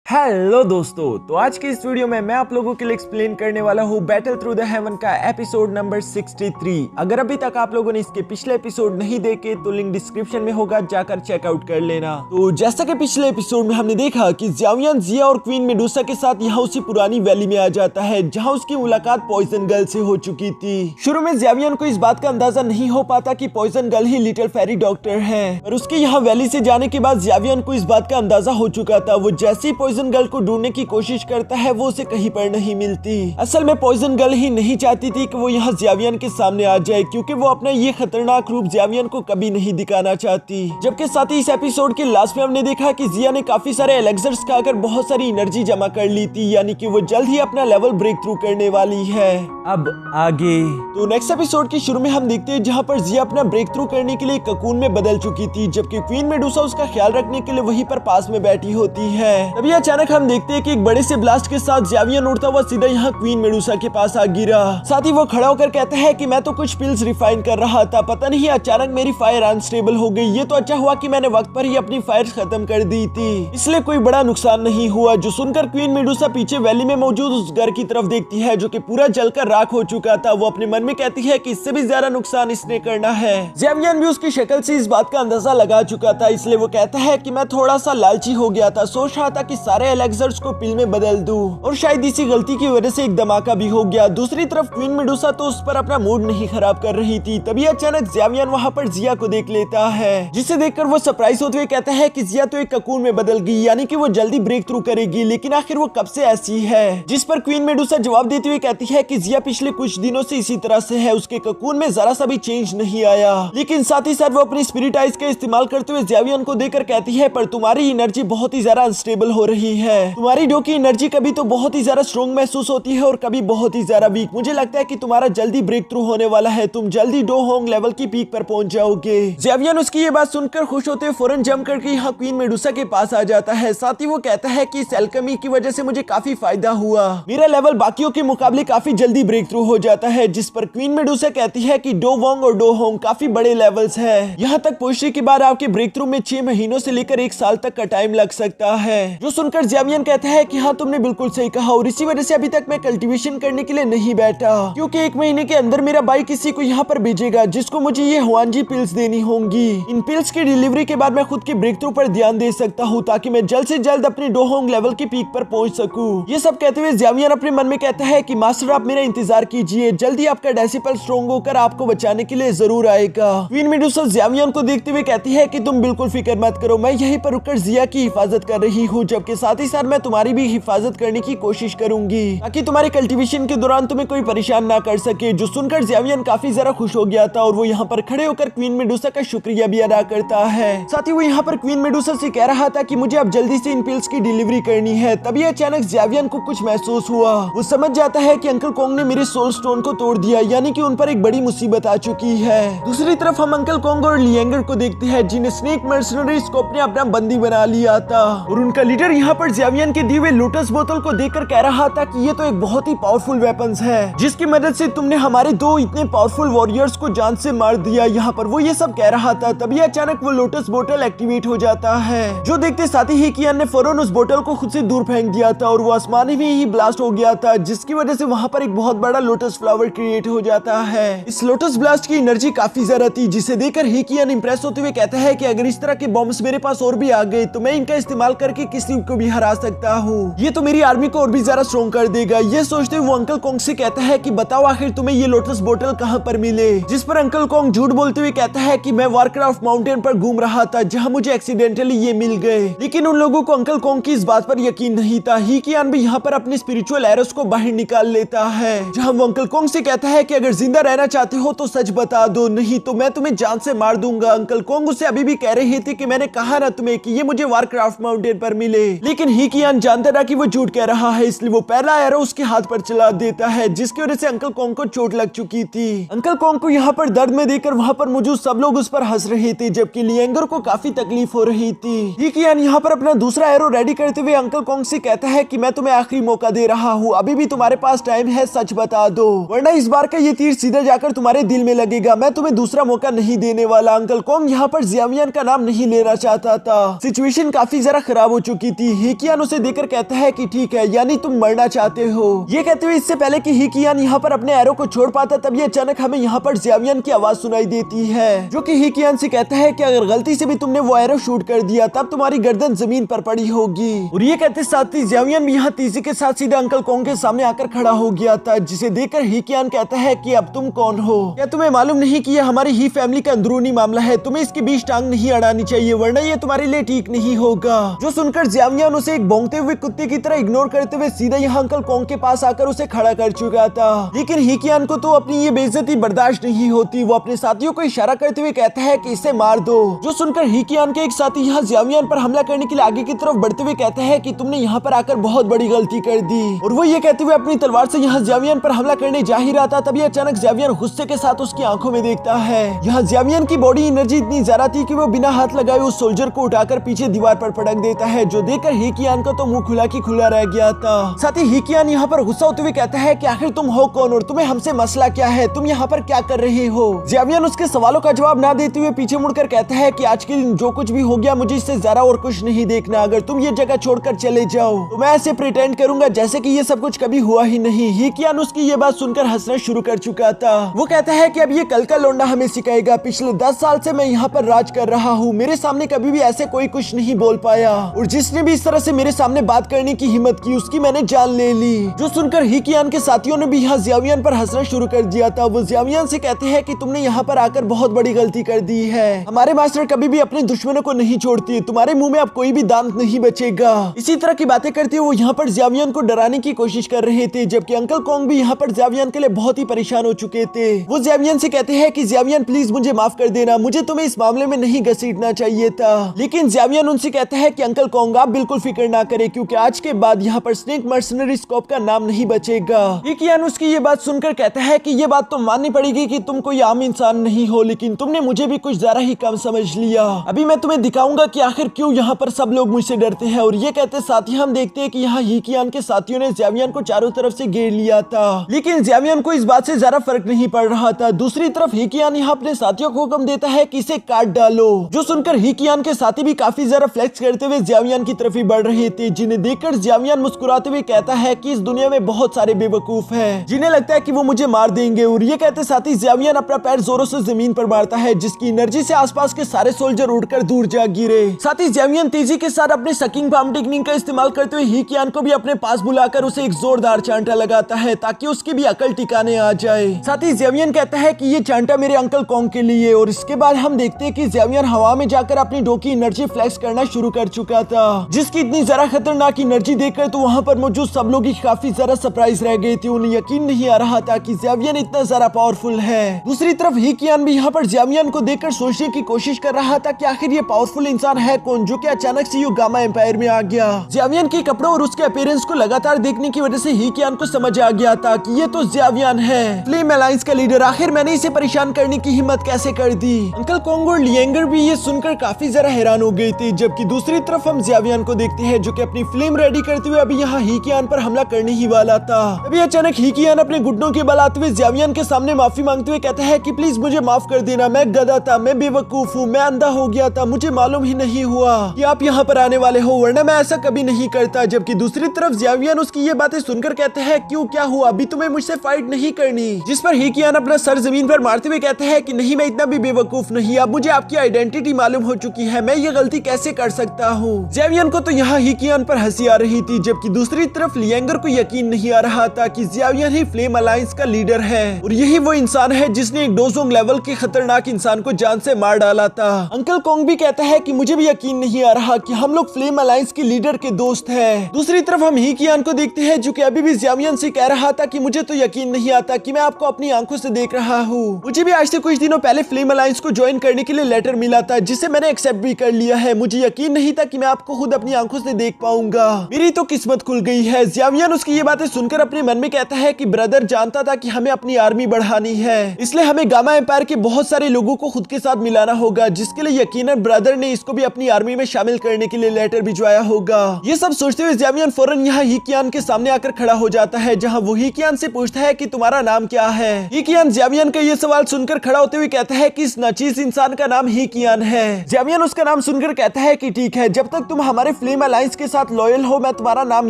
Hello दोस्तों, तो आज की इस वीडियो में मैं आप लोगों के लिए एक्सप्लेन करने वाला हूँ बैटल थ्रू द हेवन का एपिसोड नंबर 63। अगर अभी तक आप लोगों ने इसके पिछले एपिसोड नहीं देखे तो लिंक डिस्क्रिप्शन में होगा, जाकर चेकआउट कर लेना। तो जैसा कि पिछले एपिसोड में हमने देखा कि ज़्यावियन जिया और क्वीन मेडुसा के साथ यहाँ उसी पुरानी वैली में आ जाता है जहाँ उसकी मुलाकात पॉइजन गर्ल से हो चुकी थी। शुरू में ज़्यावियन को इस बात का अंदाजा नहीं हो पाता कि पॉइजन गर्ल ही लिटिल फेरी डॉक्टर है, और उसके यहाँ वैली से जाने के बाद ज़्यावियन को इस बात का अंदाजा हो चुका था। वो जैसे ही पॉइजन गर्ल को ढूंढने की कोशिश करता है वो उसे कहीं पर नहीं मिलती। असल में पॉइजन गर्ल ही नहीं चाहती थी कि वो यहाँ ज़्यावियन के सामने आ जाए, क्योंकि वो अपना ये खतरनाक रूप ज़्यावियन को कभी नहीं दिखाना चाहती। जबकि साथ ही इस एपिसोड के लास्ट में हमने देखा कि जिया ने काफी सारे एलेक्सर्स खाकर बहुत सारी एनर्जी जमा कर ली थी, यानी कि वो जल्द ही अपना लेवल ब्रेक थ्रू करने वाली है। अब आगे तो नेक्स्ट एपिसोड के शुरू में हम देखते हैं जहाँ पर जिया अपना ब्रेक थ्रू करने के लिए ककून में बदल चुकी थी, जबकि क्वीन मेडुसा उसका ख्याल रखने के लिए वहीं पर पास में बैठी होती है। तभी अचानक हम देखते हैं कि एक बड़े से ब्लास्ट के साथ ज़्यावियन उड़ता हुआ सीधा यहाँ क्वीन मेडुसा के पास आ गिरा। साथ ही वो खड़ा होकर कहता है कि मैं तो कुछ पिल्स रिफाइन कर रहा था, पता नहीं अचानक मेरी फायर अनस्टेबल हो गई। ये तो अच्छा हुआ कि मैंने वक्त पर ही अपनी फायर खत्म कर दी थी, इसलिए कोई बड़ा नुकसान नहीं हुआ। जो सुनकर क्वीन मेडुसा पीछे वैली में मौजूद उस घर की तरफ देखती है जो कि पूरा जलकर राख हो चुका था। वो अपने मन में कहती है कि इससे भी ज्यादा नुकसान इसने करना है। ज़्यावियन भी उसकी शक्ल से इस बात का अंदाजा लगा चुका था, इसलिए वो कहता है कि मैं थोड़ा सा लालची हो गया था, सोच रहा था कि सारे एलेक्सर्स को पिल में बदल दूं, और शायद इसी गलती की वजह से एक धमाका भी हो गया। दूसरी तरफ क्वीन मेडुसा तो उस पर अपना मूड नहीं खराब कर रही थी। तभी अचानक ज़्यावियन वहाँ पर जिया को देख लेता है, जिसे देखकर वो सरप्राइज होते हुए कहता है कि जिया तो एक ककून में बदल गई, यानी कि वो जल्दी ब्रेक थ्रू करेगी, लेकिन आखिर वो कब से ऐसी है। जिस पर क्वीन मेडुसा जवाब देते हुए कहती है कि जिया पिछले कुछ दिनों से इसी तरह से है, उसके ककून में जरा सा भी चेंज नहीं आया। लेकिन साथ ही साथ वो अपनी स्पिरिट आइज का इस्तेमाल करते हुए ज़्यावियन को देखकर कहती है, पर तुम्हारी एनर्जी बहुत ही ज्यादा अनस्टेबल हो रही है। तुम्हारी डो की एनर्जी कभी तो बहुत ही ज्यादा स्ट्रॉन्ग महसूस होती है और कभी बहुत ही ज्यादा वीक। मुझे लगता है कि तुम्हारा जल्दी ब्रेक थ्रू होने वाला है, तुम जल्दी डो होंग लेवल की पीक पर पहुंच जाओगे। ज़्यावियन उसकी ये बात सुनकर खुश होते हुए फौरन जंप करके यहाँ क्वीन मेडुसा के पास आ जाता है। साथ ही वो कहता है कि इस एल्केमी की वजह से मुझे काफी फायदा हुआ, मेरा लेवल बाकियों के मुकाबले काफी जल्दी ब्रेक थ्रू हो जाता है। जिस पर क्वीन मेडुसा कहती है कि डो वोंग और डो होंग काफी बड़े लेवल्स है, यहाँ तक पहुंचने के बाद आपके ब्रेक थ्रू में 6 महीनों से लेकर 1 साल तक का टाइम लग सकता है। जो सुनकर ज़्यावियन कहता है कि हाँ तुमने बिल्कुल सही कहा, और इसी वजह से अभी तक मैं कल्टीवेशन करने के लिए नहीं बैठा, क्योंकि 1 महीने के अंदर मेरा भाई किसी को यहाँ पर भेजेगा जिसको मुझे ये हुआनजी पिल्स देनी होंगी। इन पिल्स की डिलीवरी के बाद मैं खुद के ब्रेक थ्रू पर ध्यान दे सकता हूँ, ताकि मैं जल्द से जल्द अपने डोहोंग लेवल की पीक पर पहुंच सकूं। ये सब कहते हुए ज़्यावियन अपने मन में कहता है कि मास्टर आप मेरा इंतजार कीजिए, जल्दी आपका डेसिपल स्ट्रॉन्ग होकर आपको बचाने के लिए जरूर आएगा। क्वीन मेडुसा ज़्यावियन को देखते हुए कहती है कि तुम बिल्कुल फिक्र मत करो, मैं यहीं पर रुककर जिया की हिफाजत कर रही हूँ, जबकि साथ ही साथ मैं तुम्हारी भी हिफाजत करने की कोशिश करूंगी, ताकि तुम्हारे कल्टीवेशन के दौरान तुम्हें कोई परेशान ना कर सके। जो सुनकर ज़्यावियन काफी ज्यादा खुश हो गया था, और वो यहाँ पर खड़े होकर क्वीन मेडुसा का शुक्रिया भी अदा करता है। साथ ही वो यहाँ पर क्वीन मेडुसा से कह रहा था कि मुझे अब जल्दी से इन पिल्स की डिलीवरी करनी है। तभी अचानक ज़्यावियन को कुछ महसूस हुआ। वो समझ जाता है कि अंकल कोंग ने मेरे सोल स्टोन को तोड़ दिया, यानी कि उन पर एक बड़ी मुसीबत आ चुकी है। दूसरी तरफ हम अंकल कोंग और लिएंगर को देखते हैं, जिन्हें स्नेक मर्सनरीज को अपना बंदी बना लिया था, और उनका लीडर यहाँ पर ज़्यावियन के दिए हुए लोटस बोतल को देखकर कह रहा था कि ये तो एक बहुत ही पावरफुल वेपन्स है, जिसकी मदद से तुमने हमारे 2 इतने पावरफुल वॉरियर्स को जान से मार दिया। यहाँ पर वो ये सब कह रहा था। तभी अचानक वो लोटस बोतल एक्टिवेट हो जाता है, जो देखते साथ ही कियान ने फौरन उस बोतल को खुद से दूर फेंक दिया था, और वो आसमान में ही ब्लास्ट हो गया था, जिसकी वजह से वहाँ पर एक बहुत बड़ा लोटस फ्लावर क्रिएट हो जाता है। इस लोटस ब्लास्ट की एनर्जी काफी ज्यादा थी, जिसे देखकर हिकियन इंप्रेस होते हुए कहता है कि अगर इस तरह के बॉम्ब्स मेरे पास और भी आ गए तो मैं इनका इस्तेमाल करके किसी को भी हरा सकता हूँ, ये तो मेरी आर्मी को और भी ज्यादा स्ट्रॉन्ग कर देगा। ये सोचते हुए वो अंकल कोंग से कहता है कि बताओ आखिर तुम्हें ये लोटस बोतल कहाँ पर मिले। जिस पर अंकल कोंग झूठ बोलते हुए कहता है कि मैं वारक्राफ्ट माउंटेन पर घूम रहा था, जहाँ मुझे एक्सीडेंटली ये मिल गए। लेकिन उन लोगों को अंकल कोंग की इस बात पर यकीन नहीं था। हिकियन भी यहाँ पर अपने स्पिरिचुअल एरोस को बाहर निकाल लेता है, जहाँ वो अंकल कोंग से कहता है कि अगर जिंदा रहना चाहते हो तो सच बता दो, नहीं तो मैं तुम्हें जान से मार दूंगा। अंकल कोंग उससे अभी भी कह रहे थे कि मैंने कहा ना तुम्हें कि ये मुझे वारक्राफ्ट माउंटेन पर मिले, लेकिन हिकियन जानता था कि वो झूठ कह रहा है, इसलिए वो पहला एरो उसके हाथ पर चला देता है, जिसकी वजह से अंकल कोंग को चोट लग चुकी थी। अंकल कोंग को यहाँ पर दर्द में देखकर वहाँ पर मौजूद सब लोग उस पर हंस रहे थे, जबकि लिएंगर को काफी तकलीफ हो रही थी। हिकियन यहाँ पर अपना दूसरा एरो रेडी करते हुए अंकल कोंग से कहता है कि मैं तुम्हें आखिरी मौका दे रहा हूँ, अभी भी तुम्हारे पास टाइम है, सच बता दो, वरना इस बार का ये तीर सीधा जाकर तुम्हारे दिल में लगेगा। मैं तुम्हें दूसरा मौका नहीं देने वाला। अंकल कोंग यहाँ पर ज़्यावियन का नाम नहीं लेना चाहता था। सिचुएशन काफी जरा खराब हो चुकी थी। ही कियान उसे देखकर कहता है कि ठीक है, यानी तुम मरना चाहते हो। ये कहते हुए इससे पहले कि ही कियान यहाँ पर अपने एरो को छोड़ पाता, तब ये अचानक हमें यहाँ पर ज़ियावियन की आवाज सुनाई देती है, जो कि ही कियान से कहता है कि अगर गलती से भी तुमने वो एरो शूट कर दिया तब तुम्हारी गर्दन जमीन पर पड़ी होगी। और ये कहते साथ ही ज़ियावियन भी यहाँ तेजी के साथ सीधे अंकल कोंग के सामने आकर खड़ा हो गया था, जिसे देखकर ही कियान कहता है कि अब तुम कौन हो? क्या तुम्हें मालूम नहीं कि ये हमारी ही फैमिली का अंदरूनी मामला है? तुम्हें इसके बीच टांग नहीं अड़ानी चाहिए, वरना ये तुम्हारे लिए ठीक नहीं होगा। जो सुनकर ज़ियावियन उसे एक भौंकते हुए कुत्ते की तरह इग्नोर करते हुए सीधा यहाँ अंकल कोंग के पास आकर उसे खड़ा कर चुका था। लेकिन ही कियान को तो अपनी ये बेइज्जती बर्दाश्त नहीं होती। वो अपने साथियों को इशारा करते हुए कहता है कि इसे मार दो। जो सुनकर ही कियान के एक साथी यहाँ ज़ियावियन पर हमला करने के लिए आगे की तरफ बढ़ते हुए कहते हैं कि तुमने यहाँ पर आकर बहुत बड़ी गलती कर दी। और वो ये कहते हुए अपनी तलवार से यहाँ ज़ियावियन पर हमला करने जा ही रहा था, तभी अचानक ज़ियावियन गुस्से के साथ उसकी आंखों में देखता है। यहाँ ज़ियावियन की बॉडी एनर्जी इतनी ज्यादा थी कि वो बिना हाथ लगाए उस सोल्जर को उठाकर पीछे दीवार पर पटक देता है, जो देखकर ही कियान का तो मुंह खुला की खुला रह गया था। साथ ही कियान यहाँ पर गुस्सा होते हुए कहता है कि आखिर तुम हो कौन और तुम्हें हमसे मसला क्या है? तुम यहाँ पर क्या कर रहे हो? ज़ियावियन उसके सवालों का जवाब ना देते हुए पीछे मुड़कर कहता है कि आज के दिन जो कुछ भी हो गया मुझे इससे ज्यादा और कुछ नहीं देखना। अगर तुम ये जगह छोड़कर चले जाओ तो मैं ऐसे प्रिटेंड करूंगा जैसे कि ये सब कुछ कभी हुआ ही नहीं। ही कियान उसकी ये बात सुनकर हंसना शुरू कर चुका था। वो कहता है कि अब ये कल का लौंडा हमें सिखाएगा। पिछले 10 साल से मैं यहाँ पर राज कर रहा हूँ, मेरे सामने कभी भी ऐसे कोई कुछ नहीं बोल पाया, और जिसने भी इस तरह से मेरे सामने बात करने की हिम्मत की उसकी मैंने जान ले ली। जो सुनकर ही कियान के साथियों ने भी यहाँ ज़ियावियन पर हंसना शुरू कर दिया था। वो ज़ियावियन से कहते हैं कि तुमने यहाँ पर आकर बहुत बड़ी गलती कर दी है। हमारे मास्टर कभी भी अपने दुश्मनों को नहीं छोड़ती, तुम्हारे मुंह में अब कोई भी दांत नहीं बचेगा। इसी तरह की बातें करते हुए वो यहाँ पर ज़ियावियन को डराने की कोशिश कर रहे थे, जबकि अंकल कोंग भी यहाँ पर ज़ियावियन के लिए बहुत ही परेशान हो चुके थे। वो ज़ियावियन से कहते हैं कि ज़ियावियन प्लीज मुझे माफ कर देना, मुझे तुम्हें इस मामले में नहीं घसीटना चाहिए था। लेकिन ज़ियावियन उनसे कहता है कि अंकल कोंग आप बिल्कुल फिक्र ना करें, क्योंकि आज के बाद यहाँ पर स्नेक मर्सनरी स्कोप का नाम नहीं बचेगा। कियान उसकी ये बात सुनकर कहता है कि ये बात तो माननी पड़ेगी कि तुम कोई आम इंसान नहीं हो, लेकिन तुमने मुझे भी कुछ ज्यादा ही कम समझ लिया। अभी मैं तुम्हें दिखाऊंगा कि आखिर क्यों यहाँ पर सब लोग मुझसे डरते हैं। और ये कहते साथ ही हम देखते हैं कि यहाँ ही कियान के साथियों ने ज़ियावियन को चारों तरफ से घेर लिया था, लेकिन ज़ियावियन को इस बात से ज्यादा फर्क नहीं पड़ रहा था। दूसरी तरफ ही कियान यहाँ अपने साथियों को हुक्म देता है कि इसे काट डालो। जो सुनकर ही कियान के साथी भी काफी ज्यादा फ्लेक्स करते हुए ज़ियावियन की तरफ ही बढ़ रहे थे, जिन्हें देखकर ज़ियावियन मुस्कुराते हुए कहता है कि इस दुनिया में बहुत सारे बेवकूफ हैं जिन्हें लगता है कि वो मुझे मार देंगे। और ये कहते साथ ही ज़ियावियन अपना पैर जोरों से जमीन पर मारता है, जिसकी एनर्जी से आसपास के सारे सोल्जर उड़कर दूर जा गिरे। साथ ही ज़ियावियन तेजी के साथ अपने सकिंग पाम टेक्निक का इस्तेमाल करते हुए ही कियान को भी अपने पास बुलाकर उसे एक जोरदार चांटा लगाता है, ताकि उसकी भी अकल ठिकाने आ जाए। साथ ही ज़ियावियन कहता है कि ये चांटा मेरे अंकल कोंग के लिए। और इसके बाद हम देखते हैं कि ज़ियावियन हवा में जाकर अपनी डो की एनर्जी फ्लेक्स करना शुरू कर चुका था, जिसकी इतनी जरा खतरनाक एनर्जी देखकर तो वहाँ पर मौजूद सब लोग काफी ज्यादा सरप्राइज रह गए थे। उन्हें यकीन नहीं आ रहा था कि ज़ियावियन इतना ज्यादा पावरफुल है। दूसरी तरफ ही कियान भी यहाँ पर ज़ियावियन को देखकर सोचने की कोशिश कर रहा था कि आखिर ये पावरफुल इंसान है कौन, जो कि अचानक से गामा एम्पायर में आ गया। ज़ियावियन के कपड़ों और उसके अपीयरेंस को लगातार देखने की वजह से ही कियान को समझ आ गया था कि ये तो ज़ियावियन है, फ्लेम अलायंस का लीडर। आखिर मैंने इसे परेशान करने की हिम्मत कैसे कर दी? अंकल कोंग और लिएंगर भी ये सुनकर काफी ज्यादा हैरान हो गए थे। जबकि दूसरी तरफ हम ज़ियावियन को देखते हैं, जो कि अपनी फ्लेम रेडी करते हुए अभी यहाँ ही कियान पर हमला करने ही वाला था। अभी अचानक ही कियान अपने घुटनों के बल आते हुए ज़ियावियन के सामने माफी मांगते हुए कहता है कि प्लीज मुझे माफ कर देना, मैं गधा था, मैं बेवकूफ हूँ, मैं अंधा हो गया था, मुझे मालूम ही नहीं हुआ कि आप यहाँ पर आने वाले हो, वरना मैं ऐसा कभी नहीं करता। जबकि दूसरी तरफ ज़ियावियन उसकी ये बातें सुनकर कहता है क्यों, क्या हुआ? अभी तुम्हें मुझसे फाइट नहीं करनी। जिस पर ही कियान अपना सर जमीन पर मारते हुए कहता है कि नहीं, मैं इतना भी बेवकूफ नहीं, अब मुझे आपकी आइडेंटिटी मालूम हो चुकी है, मैं ये गलती कैसे कर सकता हूँ। ज़ियावियन को तो यहाँ ही कियान पर हंसी आ रही थी, जबकि दूसरी तरफ लिएंगर को यकीन नहीं आ रहा था कि ज़ियावियन ही फ्लेम अलायंस का लीडर है, और यही वो इंसान है जिसने एक डोजोंग लेवल के खतरनाक इंसान को जान से मार डाला था। अंकल कोंग भी कहता है कि मुझे भी यकीन नहीं आ रहा कि हम लोग फ्लेम अलायंस के लीडर के दोस्त हैं। दूसरी तरफ हम ही कियान को देखते हैं, जो कि अभी भी ज़ियावियन से कह रहा था कि मुझे तो यकीन नहीं आता कि मैं आपको अपनी आंखों से देख रहा हूँ। मुझे भी आज से कुछ दिनों पहले फ्लेम अलायंस को ज्वाइन करने के लिए लेटर मिला था, जिसे मैंने एक्सेप्ट भी कर लिया है। मुझे यकीन नहीं था कि मैं आपको खुद अपनी आंखों से देख पाऊंगा, मेरी तो किस्मत खुल गई है। ज़ियावियन उसकी ये बातें सुनकर अपने मन में कहता है कि ब्रदर जानता था कि हमें अपनी आर्मी बढ़ानी है, इसलिए हमें गामा एम्पायर के बहुत सारे लोगों को खुद के साथ मिलाना होगा, जिसके लिए यकीनन ब्रदर ने इसको भी अपनी आर्मी में शामिल करने के लिए लेटर भिजवाया होगा। ये सब सोचते हुए ज़ियावियन फौरन यहाँ ही कियान के सामने आकर खड़ा हो जाता है, जहाँ वो ही कियान से पूछता है कि तुम्हारा नाम क्या है। ही कियान ज़ियावियन का ये सवाल सुनकर खड़ा होते हुए कहता है कि इस नाचीज इंसान का नाम ही कियान है। ज़ियावियन उसका नाम सुनकर कहता है कि ठीक है, जब तक तुम हमारे फ्लेम अलायंस के साथ लॉयल हो मैं तुम्हारा नाम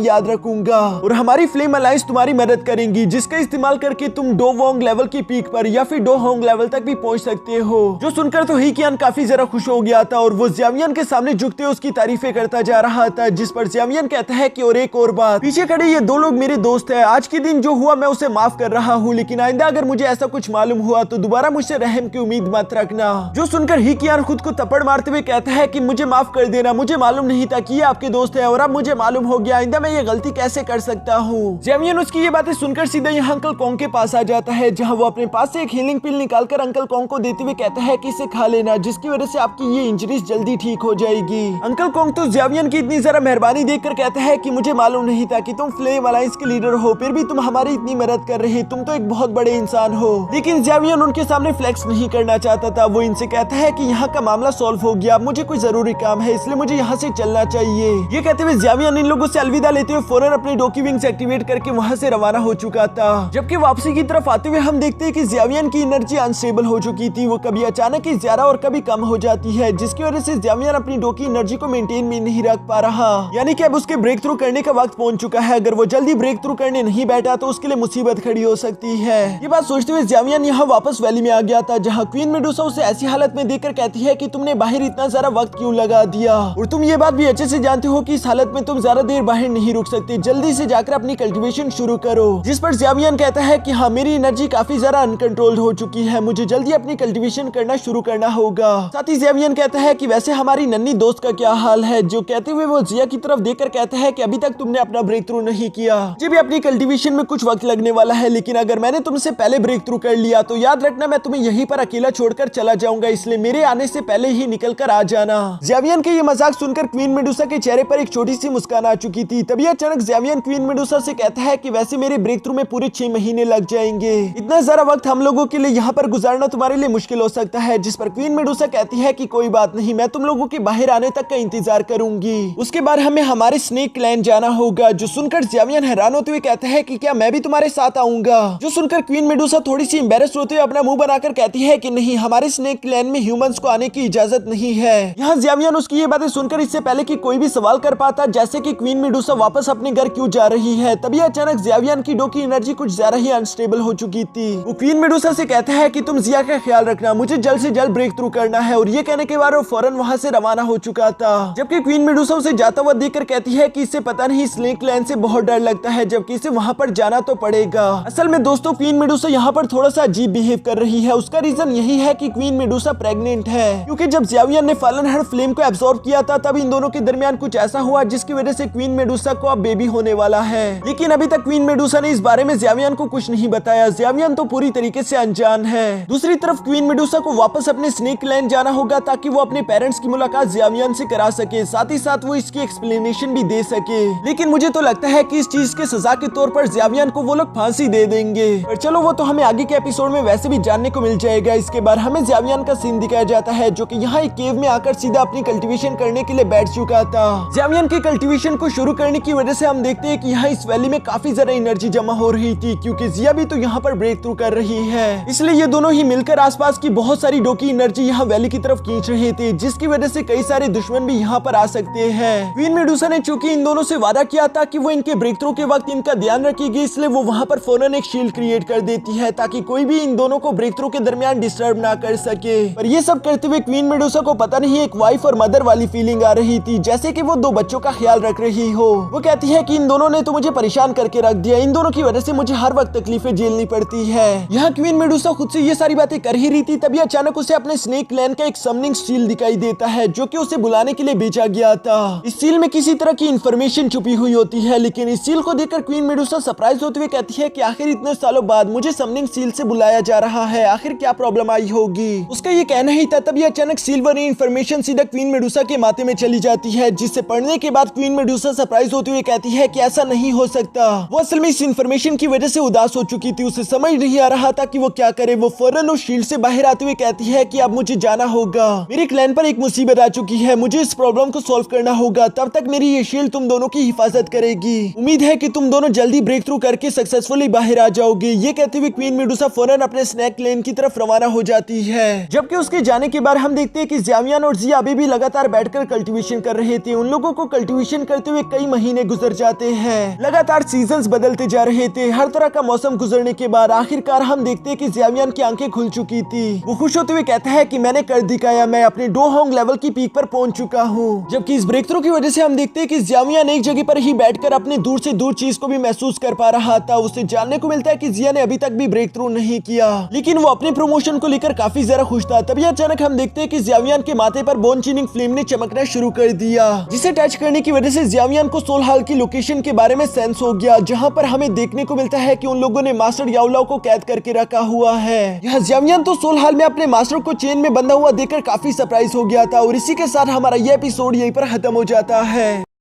याद रखूंगा और हमारी फ्लेम अलायंस तुम्हारी मदद करेंगी, जिसका इस्तेमाल करके तुम डो वोंग लेवल की पीक पर या फिर डो होंग लेवल तक भी पहुंच सकते हो। जो सुनकर तो ही कियान काफी जरा खुश हो गया था और वो ज़ियामियन के सामने झुकते हुए उसकी तारीफें करता जा रहा था, जिस पर ज़ियामियन कहता है कि और एक और बात, पीछे खड़े ये दो लोग मेरे दोस्त है। आज के दिन जो हुआ मैं उसे माफ कर रहा हूँ, लेकिन आइंदा अगर मुझे ऐसा कुछ मालूम हुआ तो दोबारा मुझसे रहम की उम्मीद मत रखना। जो सुनकर ही कियान खुद को थप्पड़ मारते हुए कहता है कि मुझे माफ कर देना, मुझे मालूम नहीं था कि ये आपके दोस्त है और अब मुझे मालूम हो गया, आइंदा मैं ये गलती कैसे कर सकता हूँ। ज़ियामियन उसकी ये बातें सुनकर सीधा यहाँ अंकल कोंग के पास आ जाता है, जहाँ वो अपने पास से एक हीलिंग पिल निकालकर अंकल कोंग को देते हुए कहता है कि इसे खा लेना, जिसकी वजह से आपकी ये इंजरीज जल्दी ठीक हो जाएगी। अंकल कोंग तो ज़ियामियन की इतनी जरा मेहरबानी देखकर कहता है कि मुझे मालूम नहीं था कि तुम फ्लेम अलायंस के लीडर हो, फिर भी तुम हमारी इतनी मदद कर रहे, तुम तो एक बहुत बड़े इंसान हो। लेकिन ज़ियामियन उनके सामने फ्लेक्स नहीं करना चाहता था। वो इनसे कहता है कि यहाँ का मामला सॉल्व हो गया, मुझे कोई जरूरी काम है इसलिए मुझे यहाँ से चलना चाहिए। ये कहते हुए ज़ियामियन इन लोगों से अलविदा लेते हुए फौरन अपनी डोकी विंग्स एक्टिवेट करके वहाँ से रवाना हो चुका था। जबकि वापसी की तरफ आते हुए हम देखते हैं कि ज़ियामियन की एनर्जी अनस्टेबल हो चुकी थी, वो कभी अचानक ही ज्यादा और कभी कम हो जाती है, जिसकी वजह से ज़ियामियन अपनी डोकी एनर्जी को मेंटेन भी नहीं रख पा रहा। यानी कि अब उसके ब्रेक थ्रू करने का वक्त पहुंच चुका है। अगर वो जल्दी ब्रेक थ्रू करने नहीं बैठा तो उसके लिए मुसीबत खड़ी हो सकती है। ये बात सोचते हुए ज़ियामियन यहाँ वापस वैली में आ गया था, जहाँ क्वीन मेडुसा उसे ऐसी हालत में देखकर कहती है कि तुमने बाहर इतना सारा वक्त क्यों लगा दिया, और तुम ये बात भी अच्छे से जानते हो कि इस हालत में तुम ज्यादा देर बाहर नहीं रुक सकते, जल्दी से जाकर अपनी कल्टीवेशन शुरू करो। जिस पर ज़ियामियन कहता है कि हाँ मेरी एनर्जी काफी ज्यादा अनकंट्रोल्ड हो चुकी है, मुझे जल्दी अपनी कल्टीवेशन करना शुरू करना होगा। साथ ही ज़ियामियन कहता है कि वैसे हमारी नन्ही दोस्त का क्या हाल है, जो कहते हुए वो जिया की तरफ देखकर कहता है कि अभी तक तुमने अपना ब्रेक थ्रू नहीं किया, मुझे भी अपनी कल्टीवेशन में कुछ वक्त लगने वाला है, लेकिन अगर मैंने तुमसे पहले ब्रेक थ्रू कर लिया तो याद रखना मैं तुम्हें यहीं पर अकेला छोड़कर चला जाऊंगा, इसलिए मेरे आने से पहले ही निकल कर आ जाना। ज़ियामियन के ये मजाक सुनकर क्वीन मेडुसा के चेहरे पर एक छोटी सी मुस्कान आ चुकी थी। तभी अचानक ज़ियामियन क्वीन मेडुसा से कहता है कि वैसे मेरे ब्रेक थ्रू में पूरे 6 महीने लग जाएंगे, इतना सारा वक्त हम लोगों के लिए यहाँ पर गुजारना तुम्हारे लिए मुश्किल हो सकता है। जिस पर क्वीन मेडुसा कहती है कि कोई बात नहीं, मैं तुम लोगों के बाहर आने तक का इंतजार करूंगी, उसके बाद हमें हमारे स्नेक क्लैन जाना होगा। जो सुनकर ज़ियामियन हैरान होते हुए कहता है कि क्या मैं भी तुम्हारे साथ आऊंगा। जो सुनकर क्वीन मेडुसा थोड़ी सी एम्बेरस होते हुए अपना मुंह बनाकर कहती है कि नहीं, हमारे स्नेक क्लैन में ह्यूमंस को आने की इजाजत नहीं है। यहाँ ज़ियामियन उसकी ये बातें सुनकर इससे पहले कि कोई भी सवाल कर पाता, जैसे कि क्वीन मेडुसा वापस अपने घर क्यों जा रही है, तभी अचानक ज़ियामियन की डोकी एनर्जी कुछ ज्यादा ही अनस्टेबल हो चुकी थी। वो क्वीन मेडुसा से कहता है कि तुम जिया का ख्याल रखना, मुझे जल्द से जल्द ब्रेक थ्रू करना है, और ये कहने के बाद वो फौरन वहाँ से रवाना हो चुका था। जबकि क्वीन मेडुसा उसे जाता हुआ देखकर कहती है कि इससे पता नहीं स्नेक क्लैन से बहुत डर लगता है, जबकि इसे वहाँ पर जाना तो पड़ेगा। असल में दोस्तों क्वीन मेडुसा यहाँ पर थोड़ा सा अजीब बिहेव कर रही है। उसका रीजन यही है कि क्वीन मेडुसा प्रेग्नेंट है, क्योंकि जब ज़ियामियन ने फलन हर फ्लेम को एब्सॉर्ब किया था तब इन दोनों के दरमियान कुछ ऐसा हुआ जिसकी वजह से क्वीन मेडुसा को अब बेबी होने वाला है। लेकिन अभी तक क्वीन मेडुसा ने इस बारे में ज़ियामियन को कुछ नहीं बताया। ज़ियामियन तो पूरी तरीके से अनजान है। दूसरी तरफ क्वीन मेडुसा को वापस अपने स्नेक क्लैन जाना होगा ताकि वो अपने पेरेंट्स की मुलाकात ज़ियामियन से करा सके, साथ ही साथ वो इसकी एक्सप्लेनेशन भी दे सके। लेकिन मुझे तो लगता है कि इस चीज के सजा के तौर पर ज़ियामियन को वो लोग फांसी दे देंगे, पर चलो वो तो हमें आगे के एपिसोड में वैसे भी जानने को मिल जाएगा। इसके बाद हमें ज़ियामियन का सीन दिखाया जाता है, जो कि यहाँ एक केव में आकर सीधा अपनी कल्टीवेशन करने के लिए बैठ चुका था। ज़ियामियन की कल्टीवेशन को शुरू करने की वजह से हम देखते हैं कि यहाँ इस वैली में काफी ज्यादा एनर्जी जमा हो रही थी, क्योंकि जिया भी तो यहाँ पर ब्रेक थ्रू कर रही है, इसलिए ये दोनों ही मिलकर आसपास की बहुत सारी डोकी एनर्जी यहाँ वैली की तरफ खींच रहे थे, जिसकी वजह से कई सारे दुश्मन भी यहाँ पर आ सकते हैं। क्वीन मेडुसा ने चूंकि इन दोनों से वादा किया था कि वो इनके ब्रेक थ्रू के वक्त इनका ध्यान रखेगी, इसलिए वो वहाँ पर फौरन एक शील्ड क्रिएट कर देती है ताकि कोई भी इन दोनों को ब्रेक थ्रू के दरमियान डिस्टर्ब ना कर सके। पर ये सब करते हुए क्वीन मेडुसा को पता नहीं एक वाइफ और मदर वाली फीलिंग आ रही थी, जैसे कि वो 2 बच्चों का ख्याल रख रही हो। वो कहती है कि इन दोनों ने तो मुझे परेशान करके रख दिया, इन दोनों की वजह से मुझे हर वक्त तकलीफें झेलनी पड़ती है। यहाँ क्वीन मेडुसा खुद से ये सारी बातें कर ही रही थी, तभी अचानक उसे अपने स्नेक क्लैन का एक समनिंग सील दिखाई देता है, जो कि उसे बुलाने के लिए भेजा गया था। इस सील में किसी तरह की इंफॉर्मेशन छुपी हुई होती है, लेकिन इस सील को देखकर क्वीन मेडुसा सरप्राइज होते हुए कहती है कि आखिर इतने सालों बाद मुझे समनिंग सील से बुलाया जा रहा है, आखिर क्या प्रॉब्लम आई होगी। उसका ये कहना ही था, तभी अचानक सिल्वर इंफॉर्मेशन सीधा क्वीन मेडुसा के माथे में चली जाती है, जिसे पढ़ने के बाद क्वीन मेडुसा सरप्राइज होते हुए कहती है कि ऐसा नहीं हो सकता। वो असल में इस इंफॉर्मेशन की वजह से उदास हो चुकी थी, उसे समझ नहीं आ रहा था कि वो क्या करे। वो फौरन उस शील्ड से बाहर आते हुए कहती है कि अब मुझे जाना होगा, मेरे क्लैन पर एक मुसीबत आ चुकी है, मुझे इस प्रॉब्लम को सॉल्व करना होगा, तब तक मेरी ये शील्ड तुम दोनों की हिफाजत करेगी। उम्मीद है कि तुम दोनों जल्दी ब्रेक थ्रू करके सक्सेसफुली बाहर आ जाओगे। ये कहते हुए क्वीन मेडुसा फौरन अपने स्नेक क्लैन की तरफ रवाना हो जाती है। जबकि उसके जाने के बाद हम देखते हैं कि ज़ियामियन और जिया अभी भी लगातार बैठकर कल्टीवेशन कर रहे देखते उन लोगों को कल्टीवेशन करते हुए कई महीने गुजर जाते हैं। लगातार सीजन्स बदलते जा रहे थे। हर तरह का मौसम गुजरने के बाद आखिरकार हम देखते हैं कि ज़ियावियान की आंखें खुल चुकी थी। वो खुश होते हुए कहता है कि मैंने कर दिखाया, मैं अपने डोहोंग लेवल की पीक पर पहुंच चुका हूँ। जबकि इस ब्रेक थ्रू की वजह से हम देखते हैं कि ज़ियावियान एक जगह पर ही बैठकर अपने दूर से दूर चीज को भी महसूस कर पा रहा था। उसे जानने को मिलता है कि जिया ने अभी तक भी ब्रेक थ्रू नहीं किया, लेकिन वो अपने प्रमोशन को लेकर काफी ज्यादा खुश था। तभी अचानक हम देखते हैं कि ज़ियावियान के माथे पर बोन चीनिंग फ्लेम ने चमकना शुरू कर दिया, जिसे टच करने की वजह से ज़ियावियान को सोल हाल की लोकेशन के बारे में सेंस हो गया, जहां पर हमें देखने को मिलता है कि उन लोगों ने मास्टर याओलाओ को कैद करके रखा हुआ है। यह ज़ियावियान तो सोल हाल में अपने मास्टर को चेन में बंधा हुआ देखकर काफी सरप्राइज हो गया था। और इसी के साथ हमारा यह एपिसोड यहीं पर खत्म हो जाता है।